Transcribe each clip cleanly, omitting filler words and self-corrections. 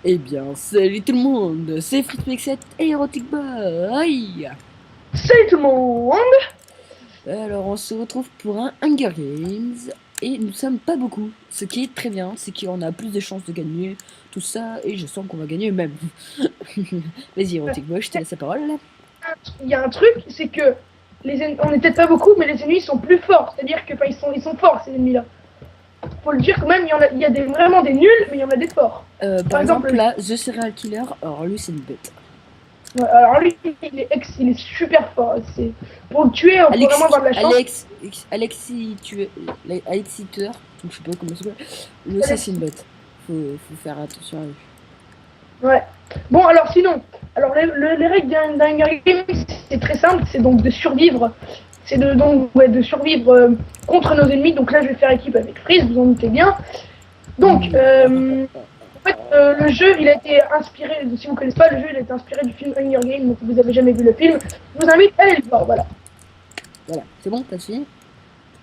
Eh bien, salut tout le monde, c'est FritMexet et Erotic Boy. Salut tout le monde! Alors, on se retrouve pour un Hunger Games et nous sommes pas beaucoup. Ce qui est très bien, c'est qu'on a plus de chances de gagner, tout ça, et je sens qu'on va gagner même. Vas-y, Erotic Boy, je te laisse la parole. Il y a un truc, c'est que on est peut-être pas beaucoup, mais les ennemis sont plus forts. C'est-à-dire que ils sont forts ces ennemis-là. Faut le dire quand même, il y a vraiment des nuls, mais il y en a des forts. Par Par exemple, exemple, là, The Serial Killer, alors lui, c'est une bête. alors lui, il est super fort. Pour le tuer, on peut vraiment avoir de la chance. Alexis, Alexis Tueur, donc je sais pas comment ça s'appelle. Lui aussi, c'est une bête. Faut faire attention à lui. Ouais. Bon, alors sinon, alors les règles d'un Hunger Games, c'est très simple, c'est donc de survivre. De survivre contre nos ennemis. Donc là, je vais faire équipe avec Freeze, vous en doutez bien. Donc, en fait, le jeu, il a été inspiré, si vous ne connaissez pas, le jeu, il a été inspiré du film Hunger Games, donc vous n'avez jamais vu le film, je vous invite à aller le voir, voilà. Voilà, c'est bon, t'as fini?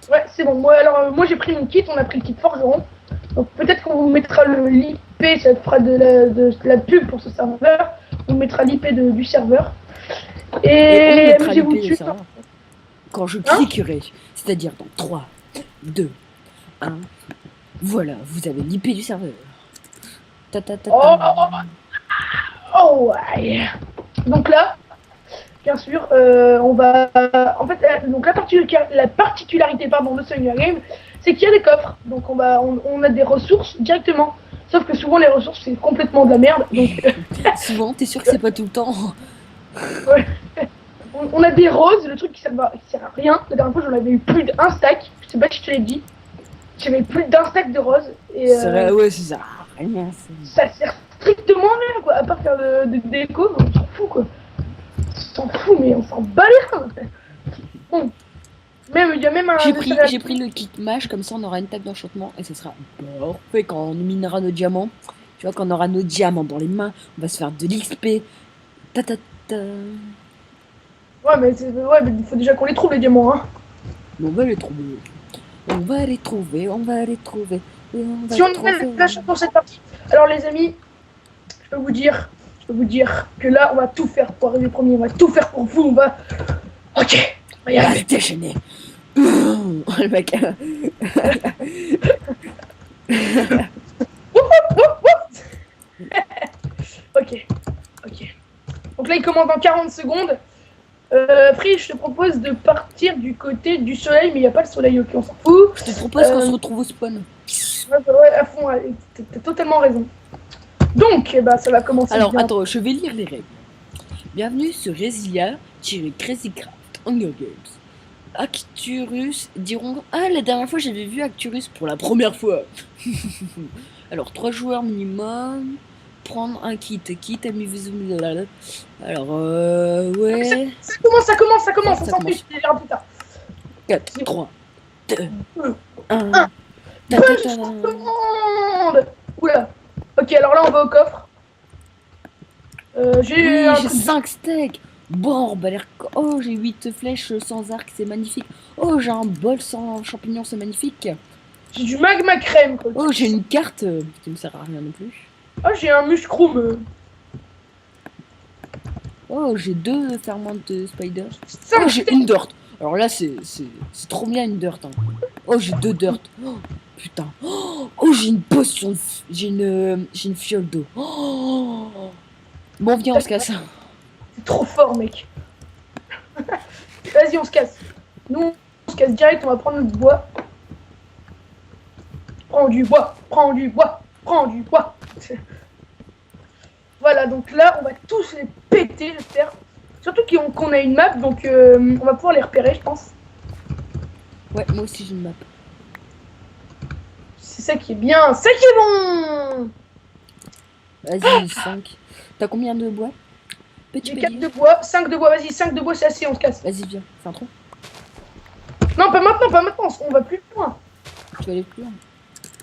Ouais, c'est bon. Moi, j'ai pris mon kit, on a pris le kit forgeron. Donc, peut-être qu'on vous mettra l'IP, ça fera de la pub pour ce serveur. On mettra l'IP du serveur. Et on Et mettra amusez-vous l'IP de dessus. serveur quand je Hein. cliquerai, c'est-à-dire dans 3, 2, 1. Voilà, vous avez l'IP du serveur. Ta ta ta ta. Oh, oh, oh, oh, ouais. Donc là, bien sûr, on va. En fait, donc la particularité pardon, de ce Hunger Game, c'est qu'il y a des coffres. Donc on a des ressources directement. Sauf que souvent les ressources c'est complètement de la merde. Donc Souvent, t'es sûr que c'est pas tout le temps? ouais. On a des roses, le truc qui sert à rien. La dernière fois j'en avais eu plus d'un stack. Je sais pas si je te l'ai dit. J'avais plus d'un stack de roses et Ouais, c'est ça. Rien, ça sert strictement à rien quoi. À part faire de déco, on s'en fout quoi. On s'en fout mais on s'en bat les reins. Bon. Même, il y a même un J'ai pris le kit mage, comme ça on aura une table d'enchantement et ce sera parfait quand on minera nos diamants. Tu vois, quand on aura nos diamants dans les mains, on va se faire de l'XP. Ta ta ta. Ouais, mais il faut déjà qu'on les trouve les diamants, hein. On va les trouver. On va les trouver, on va les trouver. Et on va Si on a trouver. la chance pour cette partie, alors les amis, je peux vous dire que là, on va tout faire pour arriver premier, on va tout faire pour vous, on va. Ok, on va y On va se arriver. déchaîner. Le mec. Ok, ok. Donc là, il commence dans 40 secondes. Free, je te propose de partir du côté du soleil, mais il n'y a pas le soleil, ok, on s'en fout. Je te propose qu'on se retrouve au spawn. Ouais, à fond, t'as totalement raison. Donc, eh ben, ça va commencer Alors, bien. attends, je vais lire les règles. Bienvenue sur Resilia-Crazycraft Hunger Games. Acturus diront: Ah, la dernière fois j'avais vu Acturus pour la première fois. Alors, 3 joueurs minimum. Prendre un kit. Kit, amusez-vous. Alors, ouais. Ça commence, on Ça s'en fiche, commence. je verra plus tard. 4, 3, 2, 1. Un. Ta ta Bonne ta. chance tout le monde. Oula. Ok, alors là, on va au coffre. J'ai Oui, un j'ai truc. 5 steaks. Bon, bah l'air. Oh, j'ai 8 flèches sans arc, c'est magnifique. Oh, j'ai un bol sans champignons, c'est magnifique. J'ai du magma crème, quoi. Oh, j'ai une carte qui me sert à rien non plus. Ah, j'ai un mushroom. Oh, j'ai 2 ferments de spider. Oh, 5 j'ai steaks. une dirt. Alors là, c'est trop bien une dirt. Hein. Oh, j'ai 2 dirt. Oh, putain. Oh, j'ai une potion. J'ai une fiole d'eau. Oh. Bon, viens, on se casse. C'est trop fort, mec. Vas-y, on se casse. Nous, on se casse direct, on va prendre notre bois. Prends du bois, prends du bois, prends du bois. Voilà, donc là, on va tous les péter, j'espère. Surtout qu'on a une map, donc on va pouvoir les repérer, je pense. Ouais, moi aussi j'ai une map. C'est ça qui est bien, ça qui est bon. Vas-y, 5. T'as combien de bois? Petit J'ai 4 pédier. de bois, 5 de bois, vas-y, 5 de bois, c'est assez, on se casse. Vas-y, viens. C'est un trou. Non, pas maintenant, pas maintenant, on va plus loin. Tu vas aller plus loin.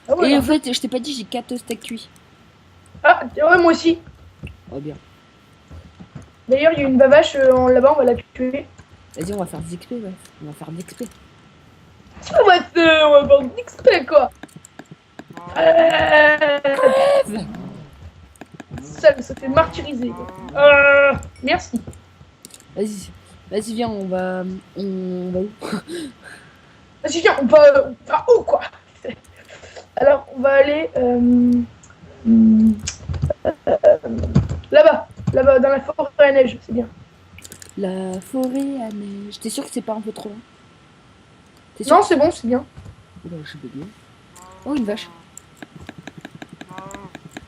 Ah ouais, Et là. en fait, je t'ai pas dit, j'ai 4 steaks cuits. Ah, ouais, moi aussi. Oh bien. D'ailleurs, il y a une bavache là-bas, on va la tuer. Vas-y, on va faire des XP, ouais. On va faire des XP. On va faire d'XP, quoi. Crève. ça fait martyriser. Merci. Vas-y. Vas-y, viens, on va où? Vas-y, viens, on va où, quoi? Alors, on va aller là-bas, dans la forêt à neige, c'est bien. La forêt à neige. T'es sûr que c'est pas un peu trop loin? T'es sûr? Non, c'est bon, c'est bien. Oula, je vais bien. Oh, une vache.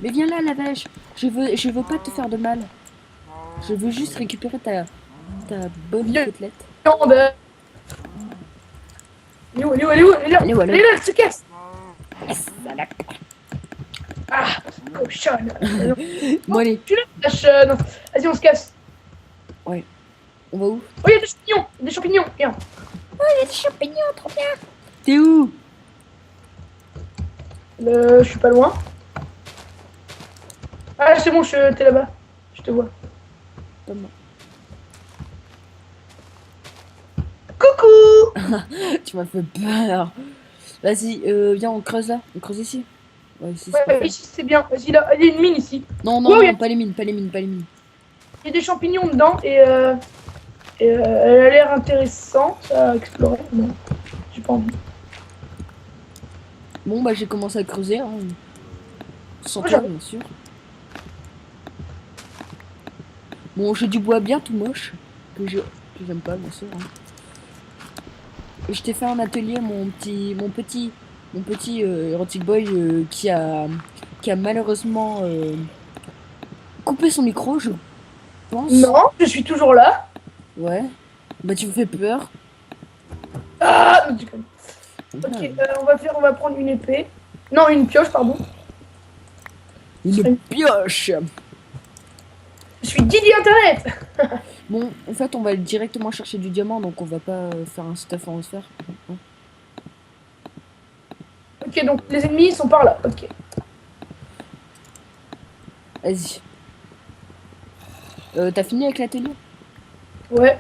Mais viens là, la vache. Je veux pas te faire de mal. Je veux juste récupérer ta bonne Viens. côtelette. Viande. Elle est où? Elle est où? Elle est là. Elle est où, elle est où? Elle est là, elle se casse. Yes, voilà. Ah, cochonne. Bon, allez, Tu la cochonne. Vas-y, on se casse. on va où? Oh, il y a des champignons. Des champignons. Viens. Oh, il y a des champignons, trop bien. T'es où? Je suis pas loin. Ah, c'est bon, t'es là-bas. Je te vois. Donne-moi. Coucou. Tu m'as fait peur. Vas-y, viens, on creuse là. On creuse ici. Ouais, ici, c'est Ouais, parfait. ici, c'est bien. Vas-y, là. Il y a une mine ici. Non, non, Oh, non, oui. pas les mines, pas les mines, pas les mines. Il y a des champignons dedans et elle a l'air intéressante à explorer. Non, j'ai pas envie. Bon, bah, j'ai commencé à creuser. Hein. Sans Moi, toi, j'arrive. bien sûr. Bon, j'ai du bois bien tout moche. Que j'aime pas, bien sûr. Hein. Et je t'ai fait un atelier, mon petit Erotic Boy qui a malheureusement coupé son micro, je pense. Non, je suis toujours là. Ouais. Bah, tu me fais peur. Ah, mais tu connais. Ouais. Ok, on va prendre une épée. Non, une pioche, pardon. Une pioche. Je suis Didi Internet. Bon, en fait, on va directement chercher du diamant, donc on va pas faire un stuff en sphère. Hein. Ok, donc les ennemis sont par là. Ok. Vas-y. T'as fini avec l'atelier? Ouais.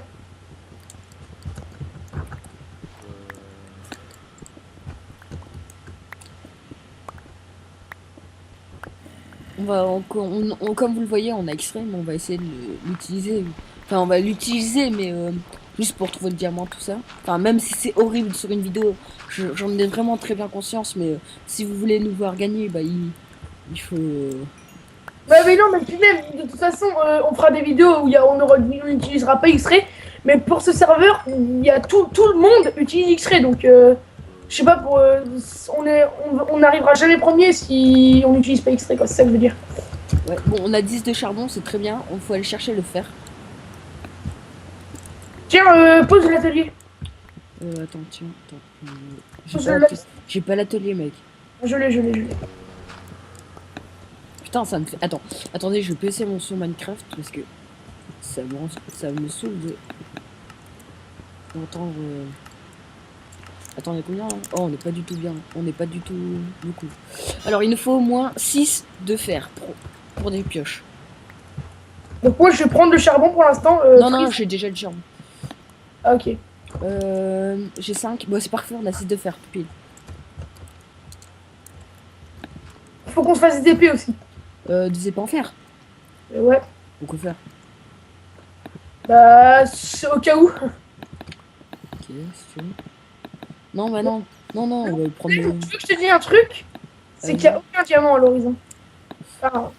Comme vous le voyez, on a extrait, mais on va essayer de l'utiliser. Enfin, on va l'utiliser, mais juste pour trouver le diamant, tout ça. Enfin, même si c'est horrible sur une vidéo, j'en ai vraiment très bien conscience, mais si vous voulez nous voir gagner, bah, il faut... Ouais, mais non, mais puis même, de toute façon, on fera des vidéos où on n'utilisera pas X-Ray. Mais pour ce serveur, il y a tout le monde utilise X-Ray. Donc, je sais pas, on n'arrivera jamais premier si on n'utilise pas X-Ray, quoi. C'est ça que je veux dire. Ouais, bon, on a 10 de charbon, c'est très bien. Il faut aller chercher le fer. Tiens, pose l'atelier. Attends, tiens, attends. Je J'ai pas l'atelier, mec. l'ai. Putain, ça me fait... Attends, attendez, je vais baisser mon son Minecraft parce que ça me saoule d'entendre... Attends, on est combien là? Oh, on n'est pas du tout bien. On n'est pas du tout beaucoup. Alors, il nous faut au moins 6 de fer pour des pioches. Donc, moi, je vais prendre le charbon pour l'instant. Non, j'ai déjà le charbon. Ah, ok. J'ai 5. Bon, c'est parfait, on a 6 de fer, pile. Faut qu'on se fasse des épées aussi. Des épées en fer. Ouais. Pourquoi faire? Bah, c'est au cas où. Ok, si tu veux. Non, bah non. Non, on va prendre Tu le... veux que je te dise un truc? C'est qu'il n'y a aucun diamant à l'horizon. Enfin,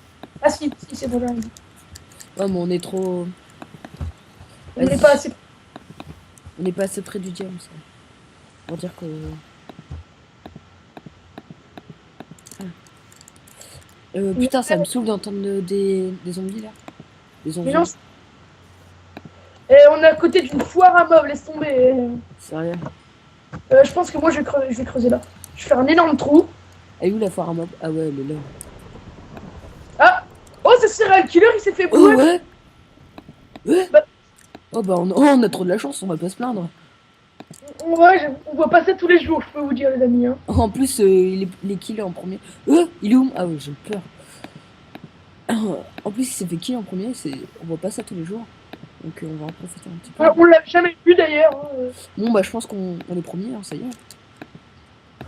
ah si, c'est bon, j'arrive. Ouais, mais on est trop... On n'est pas assez... On n'est pas assez près du diamant, ça. Pour dire que... putain, ça me saoule d'entendre des zombies, là. Des zombies. Mais non, et on est à côté d'une foire à mobs, laisse tomber. Sérieux? Je pense que moi, je vais creuser là. Je vais faire un énorme trou. Elle est où la foire à mob? Ah ouais, elle est là. Ah! Oh, c'est serial killer, il s'est fait Oh brûler. ouais! Ouais! Bah- Oh bah on a trop de la chance, on va pas se plaindre. Ouais, on voit pas ça tous les jours, je peux vous dire, les amis. Hein. En plus, il est killé en premier. Il est où? Ah ouais, j'ai peur. En plus, il s'est fait kill en premier, on voit pas ça tous les jours. Donc on va en profiter un petit peu. On l'a jamais vu d'ailleurs. Hein. Bon bah je pense qu'on est premier, hein, ça y est.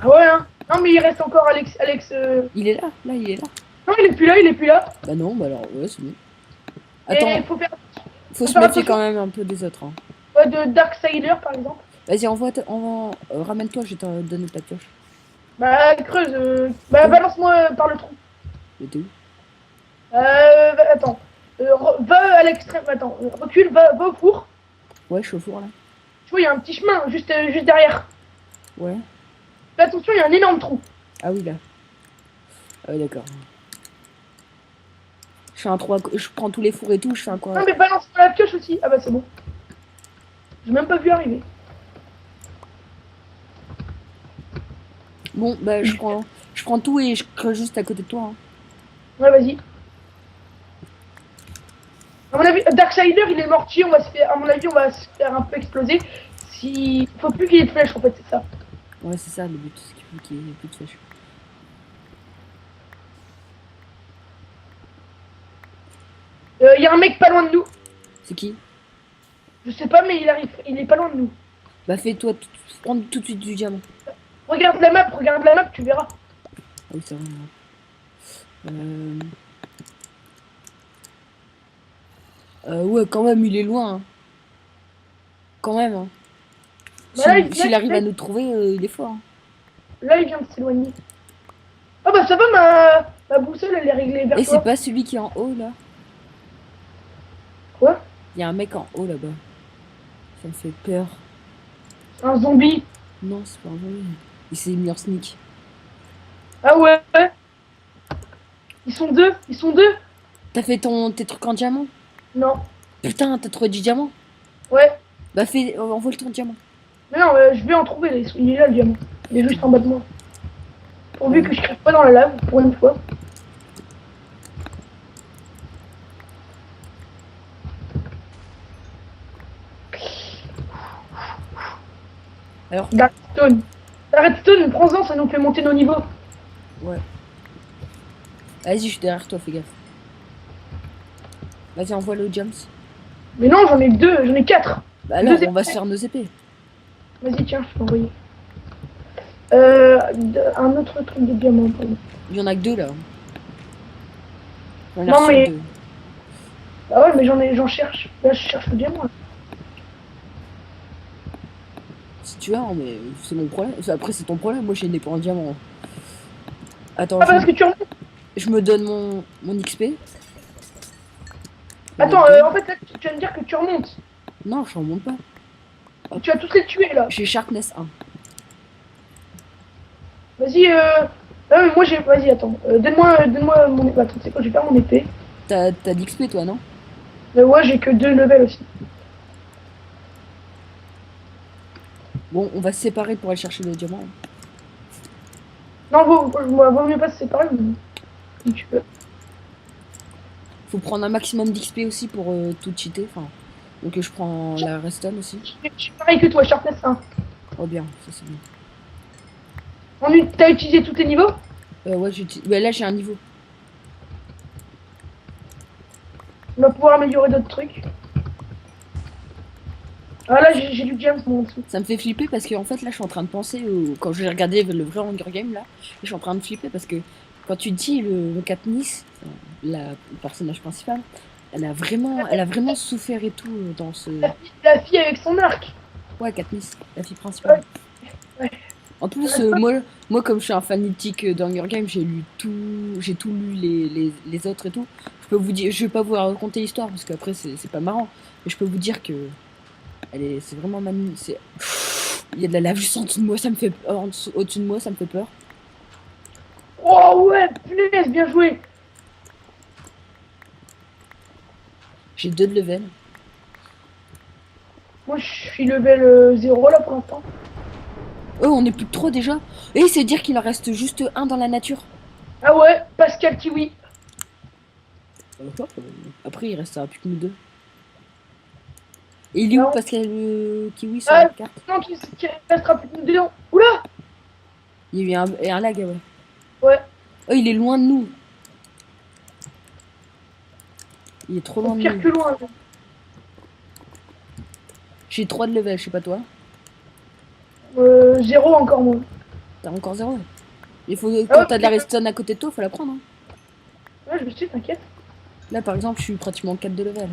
Ah ouais, hein. Non, mais il reste encore Alex. Il est là, il est là. Non, il est plus là, il est plus là. Bah non, bah alors, ouais, c'est bon. Et Attends, faut faire faut se faire méfier attention. quand même un peu des autres. Hein. Ouais, de Darksider par exemple. Vas-y, ramène-toi, je vais te donner ta pioche. Bah, creuse. Bah, Où? balance-moi par le trou. Mais t'es où? Attends. Va à l'extrême. Attends, recule, va au four. Ouais, je suis au four là. Tu vois, il y a un petit chemin juste derrière. Ouais. Fais attention, il y a un énorme trou. Ah oui, là. Ah oui, d'accord. Je fais un 3, je prends tous les fours et tout, je fais un quoi? Non, mais balance-moi la pioche aussi. Ah bah, c'est bon. J'ai même pas vu arriver. Bon, bah je prends tout et je creuse juste à côté de toi. Hein. Ouais, vas-y. À mon avis, Darksider, il est mortier. On va se faire, à mon avis, on va se faire un peu exploser. Si... Faut plus qu'il y ait de flèches, en fait, c'est ça. Ouais, c'est ça le but, c'est qu'il faut qu'il y ait plus de flèches. Il y a un mec pas loin de nous. C'est qui? Je sais pas, mais il arrive. Il est pas loin de nous. Bah fais-toi, prends tout de suite du diamant. Regarde la map, tu verras. Ah oui, c'est vrai. Ouais, quand même, il est loin. Hein. Quand même. Hein. Bah là, S'il arrive à nous trouver, il est fort. Hein. là, il vient de s'éloigner. Ah bah ça va, ma boussole, elle est réglée vers Et c'est toi. pas celui qui est en haut là? Quoi? Il y a un mec en haut là-bas. Ça me fait peur. Un zombie. Non, c'est pas un zombie. Il s'est mis en sneak. Ah ouais. Ils sont deux. T'as fait tes trucs en diamant? Non. Putain, t'as trouvé du diamant? Ouais. Bah envoie ton diamant. Mais non, je vais en trouver. Il est là, le diamant. Il est juste en bas de moi. Pourvu Ouais. que je crève pas dans la lave, pour une fois. Alors? Redstone. La redstone, prends-en, ça nous fait monter nos niveaux. Ouais. Vas-y, je suis derrière toi, fais gaffe. Vas-y, envoie le jumps. Mais non, j'en ai deux, j'en ai quatre. Bah alors, Deux on va se faire nos épées. Vas-y, tiens, je peux envoyer. Un autre truc de diamant, pardon. Il y en a que deux là. On a Non, reçu mais- deux. Ah ouais, mais j'en cherche. Là, je cherche le diamant. Là. Si tu as, hein, mais c'est mon problème. Après, c'est ton problème. Moi, j'ai des points en diamant. Attends, Ah, parce que tu remontes. je me donne mon XP. Attends, en fait, là, tu vas me dire que tu remontes. Non, je remonte pas. Tu vas tous les tuer, là. J'ai Sharpness 1. Vas-y, ah, mais moi, j'ai... Vas-y, attends. Donne-moi mon épée. Attends, tu sais quoi, je vais faire mon épée. T'as de l'XP, toi, non? Ouais, j'ai que 2 levels aussi. Bon, on va se séparer pour aller chercher le diamant. Non, vaut mieux pas se séparer, mais... Si tu veux. Faut prendre un maximum d'XP aussi pour tout cheater. Enfin, donc je prends la redstone aussi. Je suis pareil que toi, Sharpness 1. Oh bien, ça c'est bien. T'as utilisé tous tes niveaux? Ouais, là j'ai un niveau. On va pouvoir améliorer d'autres trucs. Ah là, j'ai du James, moi, en dessous. Ça me fait flipper parce que en fait là je suis en train de penser quand j'ai regardé le vrai Hunger Game là, je suis en train de flipper parce que quand tu dis le Katniss, le personnage principal, elle a vraiment souffert et tout dans ce. La fille avec son arc. Ouais, Katniss, la fille principale. Ouais. En plus, moi comme je suis un fanatique d'Hunger Games, j'ai tout lu les autres et tout. Je peux vous dire, je vais pas vous raconter l'histoire parce qu'après c'est pas marrant, mais je peux vous dire que c'est vraiment magnifique. Il y a de la lave juste en dessous de moi, ça me fait au-dessus de moi, ça me fait peur. Oh ouais, punaise, bien joué. J'ai 2 de level. Moi, je suis level 0 là pour l'instant. Oh, on est plus que 3 déjà. Et c'est dire qu'il en reste juste un dans la nature. Ah ouais, Pascal Kiwi. Après, il restera plus que nous 2. Et il est où Non. Pascal Kiwi sur Ah, la carte? non, tu sais qu'il restera plus que nous deux. Oula. Il y a eu un lag, ouais. Ouais, Oh, il est loin de nous. Il est trop loin de pire nous. que loin. J'ai 3 de level, je sais pas toi. 0 encore moins. T'as encore 0. Il faut, Ah quand ouais, t'as de la redstone à côté de toi, faut la prendre. Hein. je sais, t'inquiète. Là, par exemple, je suis pratiquement 4 de level.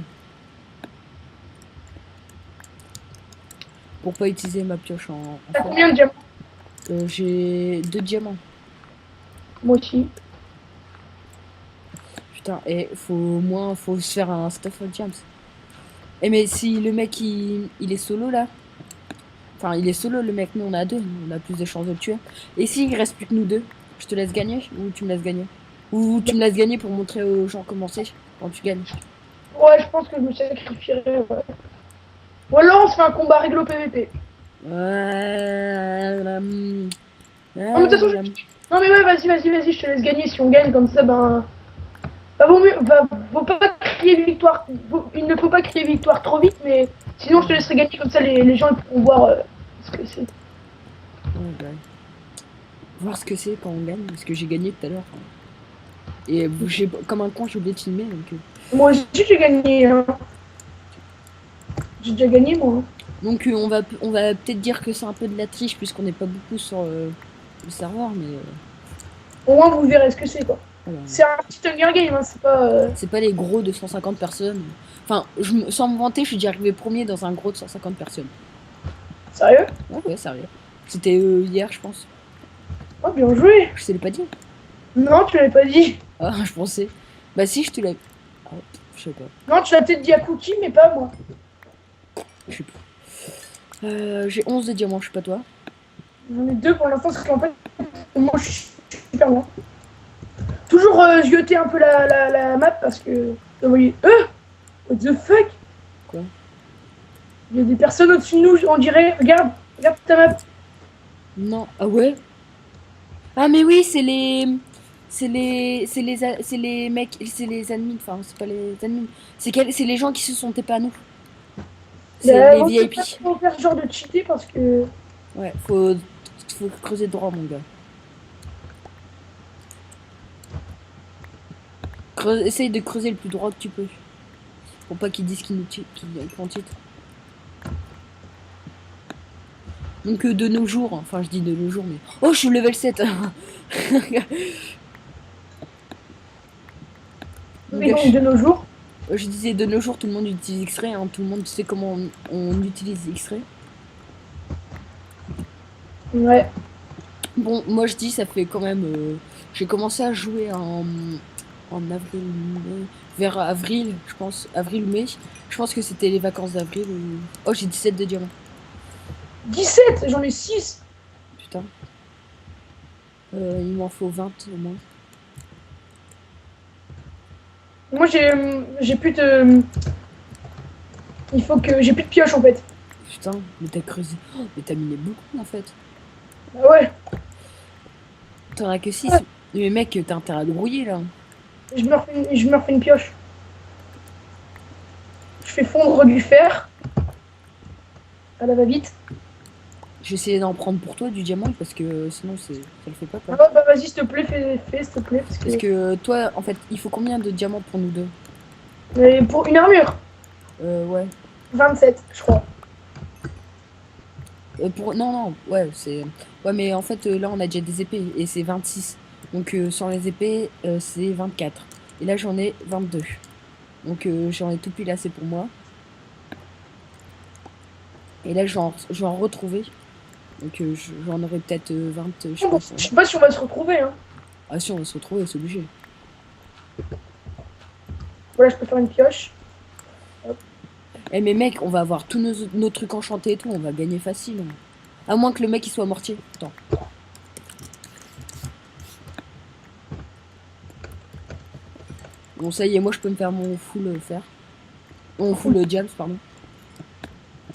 Pour pas utiliser ma pioche en T'as feu. combien de diamants? J'ai 2 diamants. Moi aussi. Putain, et faut se faire un stuff of James. Et mais si le mec il est solo là, enfin il est solo le mec, nous on a deux, on a plus de chances de le tuer. Et s'il reste plus que nous deux, je te laisse gagner ou tu me laisses gagner? Ou tu me laisses gagner pour montrer aux gens comment c'est quand tu gagnes. Ouais, je pense que je me sacrifierai. Ouais. Ou alors on se fait un combat réglo PVP. Non, mais de toute façon, non, mais ouais, vas-y, je te laisse gagner. Si on gagne comme ça, ben. Bah, vaut pas crier victoire. Il ne faut pas crier victoire trop vite, mais sinon je te laisserai gagner comme ça, les gens ils pourront voir ce que c'est. Voir ce que c'est quand on gagne, parce que j'ai gagné tout à l'heure. Et j'ai comme un con, j'ai oublié de filmer. Donc, Moi aussi j'ai gagné. Hein. J'ai déjà gagné moi. Hein. donc on va peut-être dire que c'est un peu de la triche puisqu'on n'est pas beaucoup sur le serveur, mais Au moins vous verrez ce que c'est quoi. voilà. C'est un petit Hunger Game, hein, c'est pas. C'est pas les gros de 150 personnes. Enfin, sans me vanter, je suis déjà arrivé premier dans un gros de 150 personnes. Sérieux? Ouais, sérieux. C'était hier, je pense. Oh, bien joué! Je te l'ai pas dit. Non, tu l'avais pas dit. Ah, je pensais. Bah si, je te l'ai. Ah, je sais pas. Non, tu l'as peut-être dit à Cookie, mais pas à moi. Je sais pas. J'ai 11 de diamants, je sais pas toi. J'en ai deux pour l'instant, parce qu'en fait, moi je suis super loin. Toujours zioter un peu la map parce que. Vous voyez. What the fuck? Quoi? Il y a des personnes au-dessus de nous, on dirait. Regarde ta map. Non. Ah ouais? Ah mais oui, c'est les mecs, c'est les admins, enfin c'est pas les admins, c'est les gens qui se sont tapés à nous. C'est les VIP. Faut faire genre de cheater parce que. Ouais, faut creuser droit mon gars. Essaye de creuser le plus droit que tu peux. Pour pas qu'ils disent qu'ils nous qu'on titre. Donc de nos jours, enfin je dis de nos jours mais... Oh je suis level 7. Mais donc de nos jours. Je disais de nos jours tout le monde utilise X-Ray, hein, tout le monde sait comment on utilise X-Ray. Ouais. Bon, moi je dis ça fait quand même... j'ai commencé à jouer en avril, mai, vers avril, je pense, avril ou mai. Je pense que c'était les vacances d'avril. Oh j'ai 17 de diamants. 17, j'en ai 6. Putain. Il m'en faut 20 au moins. Moi j'ai plus de. Il faut que. J'ai plus de pioche en fait. Putain, mais t'as creusé. Oh, mais t'as miné beaucoup en fait. Bah ouais. T'en as que 6. Mais mec, t'as intérêt à te brouiller là. Je me refais une pioche. Je fais fondre du fer. À la va-vite. J'ai essayé d'en prendre pour toi du diamant parce que sinon ça le fait pas quoi. Ah bah vas-y, s'il te plaît, fais s'il te plaît. Parce que toi, en fait, il faut combien de diamants pour nous deux? Mais pour une armure, Ouais. 27, je crois. Non, ouais, c'est. Ouais, mais en fait, là, on a déjà des épées et c'est 26. Donc, sans les épées, c'est 24. Et là, j'en ai 22. Donc, j'en ai tout pile assez pour moi. Et là, je vais en retrouver. Donc, j'en aurai peut-être 20. Je sais Bon, pas. je sais pas si on va se retrouver. Hein. Ah, si, on va se retrouver, c'est obligé. Voilà, je peux faire une pioche. Eh, mais mec, on va avoir tous nos trucs enchantés et tout. On va gagner facile. Hein. À moins que le mec il soit mortier. Attends. Bon, ça y est, moi je peux me faire mon full fer. Mon full James, pardon.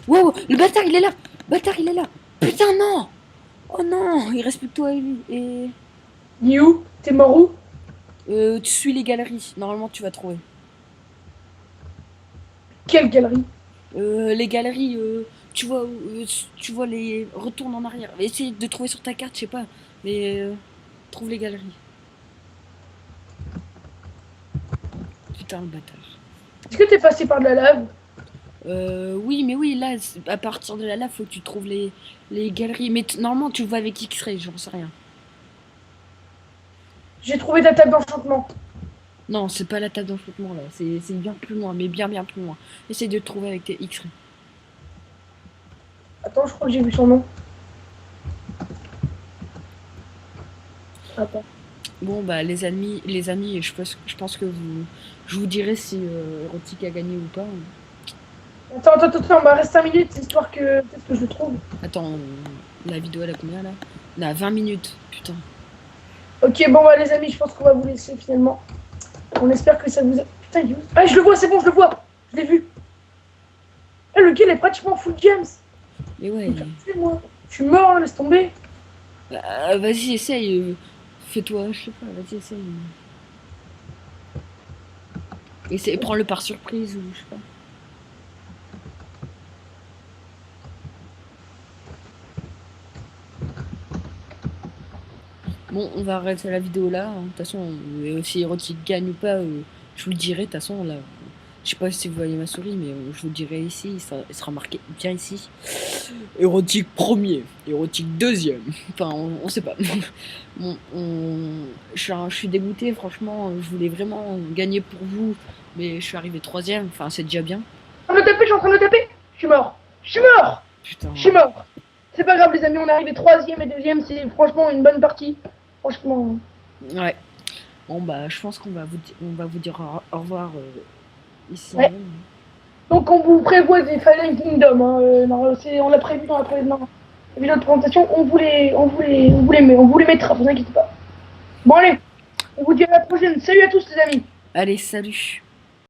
Wow, le bâtard il est là! Bâtard il est là! Putain, non! Oh non! Il reste plus que toi et lui. Et. Il est où? T'es mort où? Tu suis les galeries. Normalement, tu vas trouver. Quelle galerie? Les galeries, tu vois les. Retourne en arrière. Essaye de trouver sur ta carte, je sais pas. Mais. Trouve les galeries. Putain, le bâtard. Est-ce que t'es passé par de la lave? Oui, mais oui, là, à partir de là, faut que tu trouves les galeries. Mais normalement, tu le vois avec X-Ray, j'en sais rien. J'ai trouvé ta table d'enchantement. Non, c'est pas la table d'enfouissement là, c'est bien plus loin, mais bien plus loin. Essaye de te trouver avec tes X-ray. Attends, je crois que j'ai vu son nom. Attends. Bon bah les amis, je pense que je vous dirai si Erotic a gagné ou pas. Attends, bah reste 5 minutes, histoire que peut-être que je le trouve. Attends, la vidéo elle a combien là? On a 20 minutes, putain. Ok, bon bah les amis, je pense qu'on va vous laisser finalement. On espère que ça vous a... Putain, il est où? Ah, je le vois, c'est bon, je le vois. Je l'ai vu. Ah, le gars, il est pratiquement full James. Mais ouais, Moi. Je suis mort, laisse tomber. vas-y essaye, fais-toi, je sais pas, vas-y essaye. Essaye, prends-le par surprise ou je sais pas. Bon, on va arrêter la vidéo là. De toute façon, si Erotic gagne ou pas, je vous le dirai. De toute façon, là, je sais pas si vous voyez ma souris, mais je vous le dirai ici. Il sera marqué bien ici. Erotic premier, Erotic deuxième. Enfin, on sait pas. Bon, je suis dégoûté, franchement. Je voulais vraiment gagner pour vous, mais je suis arrivé troisième. Enfin, c'est déjà bien. Je suis en train de le taper. Je suis mort. Je suis mort. Putain. Je suis mort. C'est pas grave, les amis, on est arrivé troisième et deuxième. C'est franchement une bonne partie. Franchement. Ouais. Bon, bah, je pense on va vous dire au revoir ici. Ouais. Donc on vous prévoit des Fallen Kingdom. Hein. Non, on l'a prévu dans la vidéo de présentation. On vous les mettra, vous inquiétez pas. Bon allez, on vous dit à la prochaine. Salut à tous les amis. Allez, salut.